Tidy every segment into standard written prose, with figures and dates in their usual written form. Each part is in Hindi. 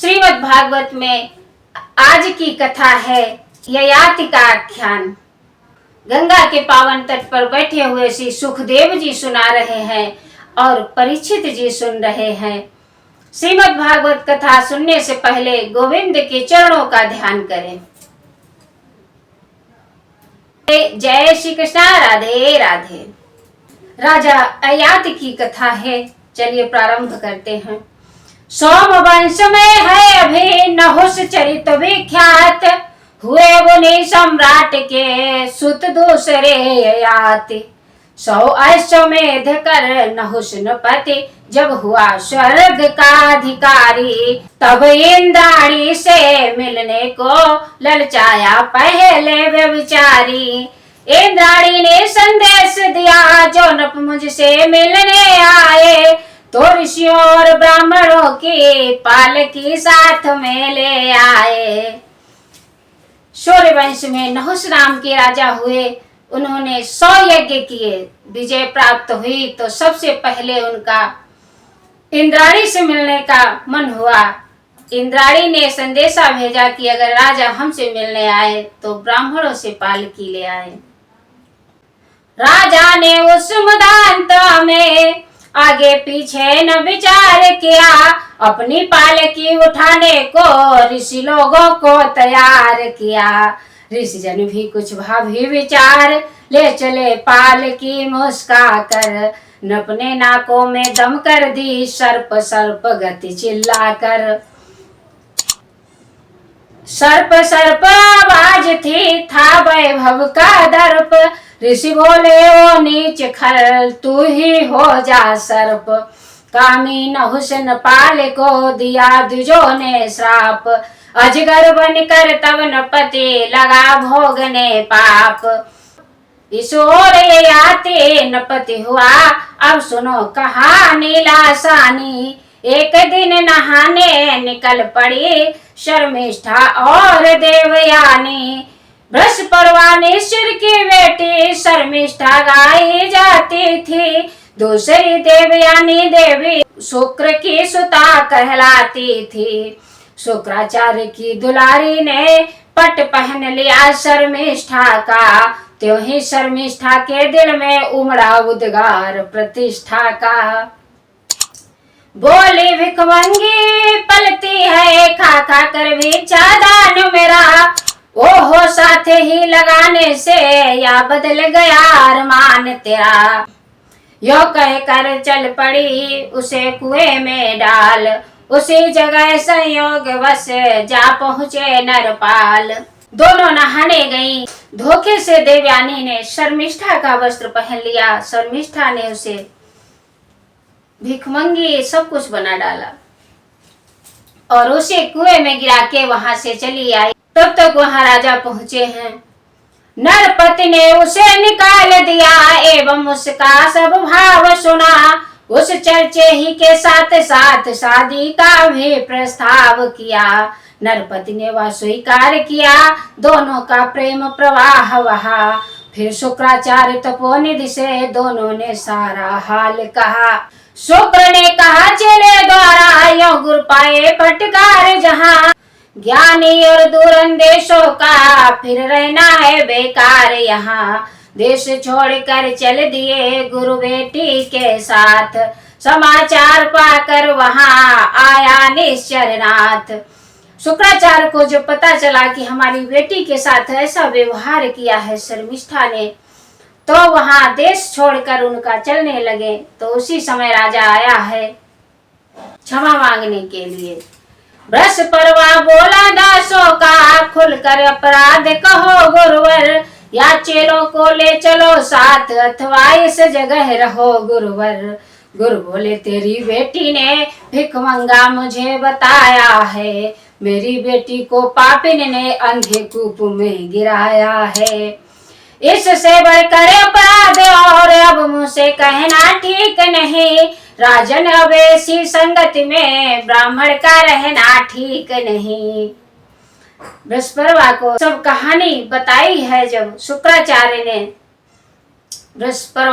श्रीमद् भागवत में आज की कथा है ययाति का आख्यान। गंगा के पावन तट पर बैठे हुए श्री सुखदेव जी सुना रहे हैं और परीक्षित जी सुन रहे हैं। श्रीमद् भागवत कथा सुनने से पहले गोविंद के चरणों का ध्यान करें। जय श्री कृष्णा, राधे राधे। राजा ययाति की कथा है। चलिए प्रारंभ करते हैं। सोम वंश में है अभी नहुष चरित विख्यात, हुए मुनि सम्राट के सुत दूसरे ययाति। 100 अश्वमेध कर नहुष नृपति, जब हुआ स्वर्ग का अधिकारी। तब इंद्राणी से मिलने को ललचाया पहले व्यभिचारी। इंद्राणी ने संदेश दिया, जो नृप मुझसे मिलने आए, तो ऋषियों और ब्राह्मणों की पालकी साथ में ले आए। सूर्यवंश में नहुष नाम के राजा हुए। उन्होंने 100 यज्ञ किए। विजय प्राप्त हुई तो सबसे पहले उनका इंद्राणी से मिलने का मन हुआ। इंद्राणी ने संदेशा भेजा कि अगर राजा हमसे मिलने आए तो ब्राह्मणों से पालकी ले आए। राजा ने उस मुदांत में आगे पीछे न विचार किया, अपनी पालकी उठाने को ऋषि लोगों को तैयार किया। ऋषि जन भी कुछ भावी विचार ले चले पालकी मुस्का कर। नपने नाकों में दम कर दी, सर्प सर्प गति चिल्ला कर। सर्प सर्प आवाज थी, था वैभव का दर्प। ऋषि बोले ओ नीच खल, तू ही हो जा सर्प। कामी नहुष नपाल को दिया द्विजों ने श्राप। अजगर बनकर तब नृपति लगा भोगने पाप। इस ओर ययाति नृपति हुआ, अब सुनो कहानी लासानी। एक दिन नहाने निकल पड़ी शर्मिष्ठा और देवयानी। बृहस्पतिश्वर की बेटी शर्मिष्ठा गाई जाती थी। दूसरी देवयानी देवी शुक्र की सुता कहलाती थी। शुक्राचार्य की दुलारी ने पट पहन लिया शर्मिष्ठा का। त्यों ही शर्मिष्ठा के दिल में उमड़ा उद्गार प्रतिष्ठा का। बोली भिखमंगी पलती है, खा खा कर भी चादान मेरा। ओहो साथ ही लगाने से या बदल गया अरमान तेरा। यो कह कर चल पड़ी उसे कुएं में डाल। उसी जगह संयोग वश जा पहुँचे नरपाल। दोनों नहाने गईं। धोखे से देवयानी ने शर्मिष्ठा का वस्त्र पहन लिया। शर्मिष्ठा ने उसे भिखमंगी सब कुछ बना डाला और उसे कुएं में गिरा के वहां से चली आई। तब तक वहां राजा पहुंचे हैं। नरपति ने उसे निकाल दिया एवं उसका सब भाव सुना। उस चर्चे ही के साथ साथ शादी का भी प्रस्ताव किया। नरपति ने वह स्वीकार किया, दोनों का प्रेम प्रवाह वहा। फिर शुक्राचार्य तपोनिधि से दोनों ने सारा हाल कहा। शुक्र ने कहा चले द्वारा यो गुरु पाए फटकार जहां। ज्ञानी और दूरंदेशों का फिर रहना है बेकार यहाँ। देश छोड़कर चल दिए गुरु बेटी के साथ। समाचार पाकर वहां आया निश्चरनाथ। शुक्राचार्य को जो पता चला कि हमारी बेटी के साथ ऐसा व्यवहार किया है शर्मिष्ठा ने, तो वहां देश छोड़कर उनका चलने लगे। तो उसी समय राजा आया है क्षमा मांगने के लिए। बृहस्पति बोला दासों का, खुलकर अपराध कहो गुरुवर। या चेलों को ले चलो साथ, अथवा इस जगह रहो गुरुवर। गुरु बोले तेरी बेटी ने भिखमंगा मुझे बताया है। मेरी बेटी को पापिन ने अंधे कूप में गिराया है। इससे बढ़कर अपराध और अब मुझसे कहना ठीक नहीं। राजन अब ऐसी संगति में ब्राह्मण का रहना ठीक नहीं। बृहस्पति को सब कहानी बताई है। जब शुक्राचार्य ने बृहस्पति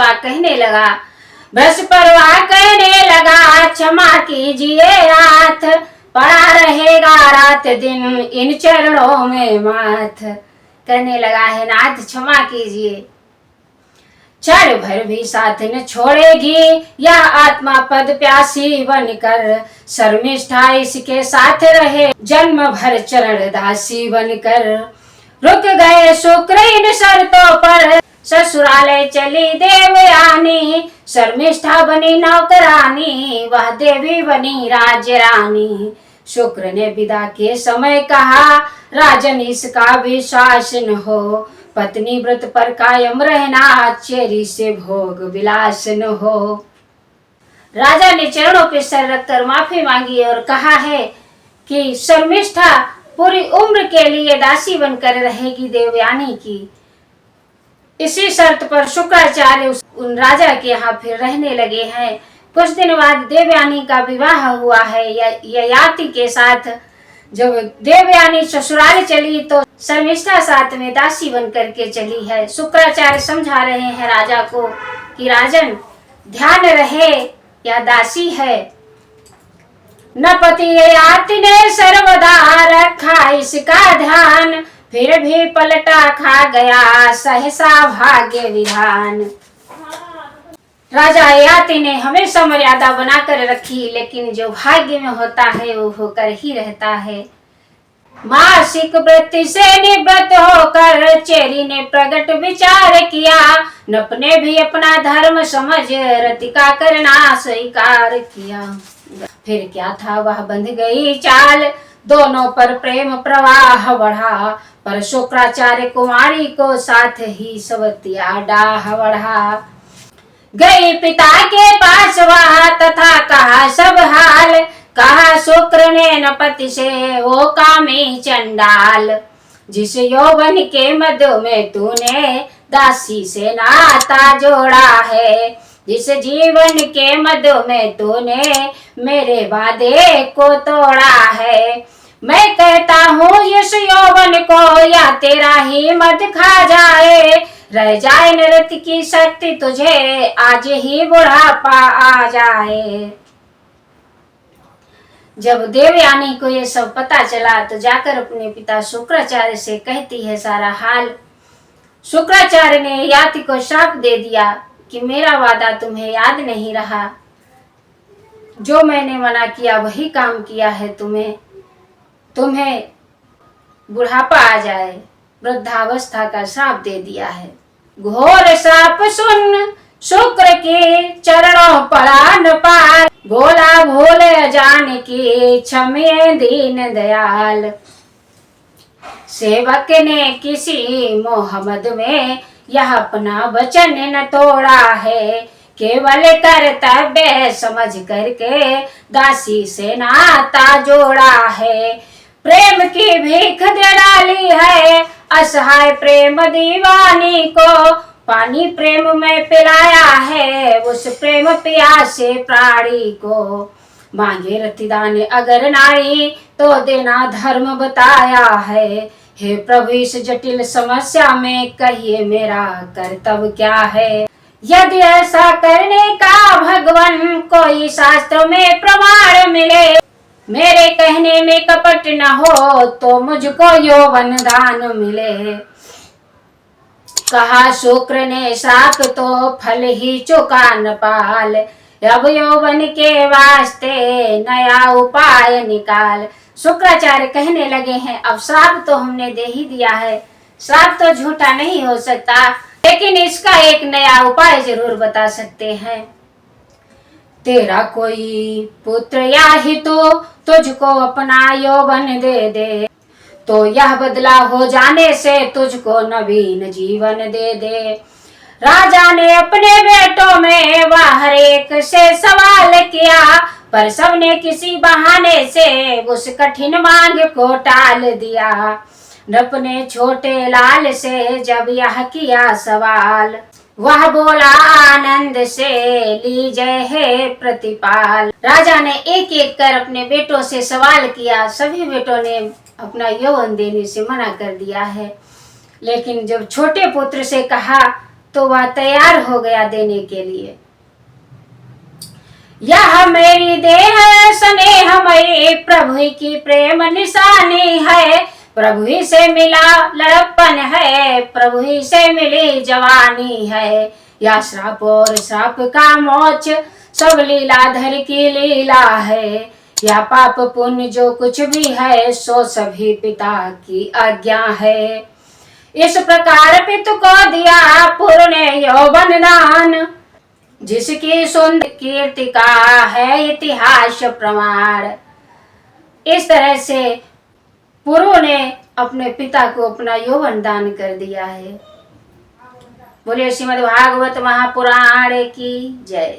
कहने लगा क्षमा कीजिए नाथ। पड़ा रहेगा रात दिन इन चरणों में माथ। कहने लगा है नाथ क्षमा कीजिए, क्षण भर भी साथ न छोड़ेगी यह आत्मा पद प्यासी बनकर, शर्मिष्ठा इसके साथ रहे जन्म भर चरण दासी बनकर। रुक गए शुक्र इन शर्तों पर ससुरालय चली देवयानी, शर्मिष्ठा बनी नौकरानी वह देवी बनी राज्य रानी। शुक्र ने विदा के समय कहा राजन इसका विश्वास न हो, पत्नी व्रत पर कायम रहना चेरी से भोग विलास न हो। राजा ने चरणों पे सर रखकर माफी मांगी और कहा है कि शर्मिष्ठा पूरी उम्र के लिए दासी बनकर रहेगी देवयानी की। इसी शर्त पर शुक्राचार्य उन राजा के यहाँ फिर रहने लगे हैं। कुछ दिन बाद देवयानी का विवाह हुआ है ययाति के साथ। जब देवयानी ससुराल चली तो शर्मिष्ठा साथ में दासी बन करके चली है। शुक्राचार्य समझा रहे हैं राजा को कि राजन ध्यान रहे यह दासी है। न पति ययाति ने सर्वदा रखा इसका ध्यान, फिर भी पलटा खा गया सहसा भाग्य विधान। राजा ययाति ने हमेशा मर्यादा बनाकर रखी, लेकिन जो भाग्य में होता है वो होकर ही रहता है। मासिक वृत्ति से निवृत्त होकर चेरी ने प्रकट विचार किया, नपने भी अपना धर्म समझ रतिका करना स्वीकार किया। फिर क्या था वह बंध गई चाल, दोनों पर प्रेम प्रवाह बढ़ा, पर शुक्राचार्य कुमारी को साथ ही सवतिया डाह बढ़ा। गई पिता के पास वह तथा कहा सब हाल, कहा शुक्र ने न पति से वो कामी चंडाल। जिस यौवन के मध्य में तूने दासी से नाता जोड़ा है, जिस जीवन के मध्य में तूने मेरे वादे को तोड़ा है। मैं कहता हूँ इस यौवन को या तेरा ही मत खा जाए, रह जाए नृत्य की शक्ति तुझे आज ही बुढ़ापा आ जाए। जब देवयानी को ये सब पता चला तो जाकर अपने पिता शुक्राचार्य से कहती है सारा हाल। शुक्राचार्य ने ययाति को श्राप दे दिया कि मेरा वादा तुम्हें याद नहीं रहा, जो मैंने मना किया वही काम किया है, तुम्हें बुढ़ापा आ जाए, वृद्धावस्था का श्राप दे दिया है। घोर श्राप सुन शुक्र के चरणों पड़ा न पार, बोला भूल जान की क्षमे दीन दयाल। सेवक ने किसी मोहम्मद में यह अपना वचन न तोड़ा है, केवल कर्तव्य समझ करके दासी से नाता जोड़ा है। प्रेम की भीख दे डाली है असहाय प्रेम दीवानी को, पानी प्रेम में पिलाया है उस प्रेम प्यासे प्राणी को। मांगे रतिदान अगर नारी तो देना धर्म बताया है, हे प्रभु इस जटिल समस्या में कहिए मेरा कर्तव्य क्या है। यदि ऐसा करने का भगवान कोई शास्त्र में प्रमाण मिले, मेरे कहने में कपट न हो तो मुझको यौवन दान मिले। कहा शुक्र ने श्राप तो फल ही चुका न पाल, अब यौवन के वास्ते नया उपाय निकाल। शुक्राचार्य कहने लगे हैं अब श्राप तो हमने दे ही दिया है, श्राप तो झूठा नहीं हो सकता, लेकिन इसका एक नया उपाय जरूर बता सकते हैं। तेरा कोई पुत्र या हितो तुझको अपना यौवन दे दे, तो यह बदला हो जाने से तुझको नवीन जीवन दे दे। राजा ने अपने बेटों में वह हर एक से सवाल किया, पर सबने किसी बहाने से उस कठिन मांग को टाल दिया। अपने छोटे लाल से जब यह किया सवाल, वह बोला आनंद से लीजय है प्रतिपाल। राजा ने एक एक कर अपने बेटों से सवाल किया, सभी बेटों ने अपना यौवन देने से मना कर दिया है, लेकिन जब छोटे पुत्र से कहा तो वह तैयार हो गया देने के लिए। यह मेरी देह स्नेहमयी प्रभु की प्रेम निशानी है। प्रभु ही से मिला लड़प्पन है, प्रभु ही से मिली जवानी है। या श्राप और श्राप का मोक्ष सब लीलाधर की लीला है। या पाप पुण्य जो कुछ भी है सो सभी पिता की आज्ञा है। इस प्रकार पितु को दिया पूर्ण यौवन दान, जिसकी सुंदर कीर्ति का है इतिहास प्रमाण। इस तरह से पुरु ने अपने पिता को अपना यौवन दान कर दिया है। बोलिए श्रीमद् भागवत महापुराण की जय।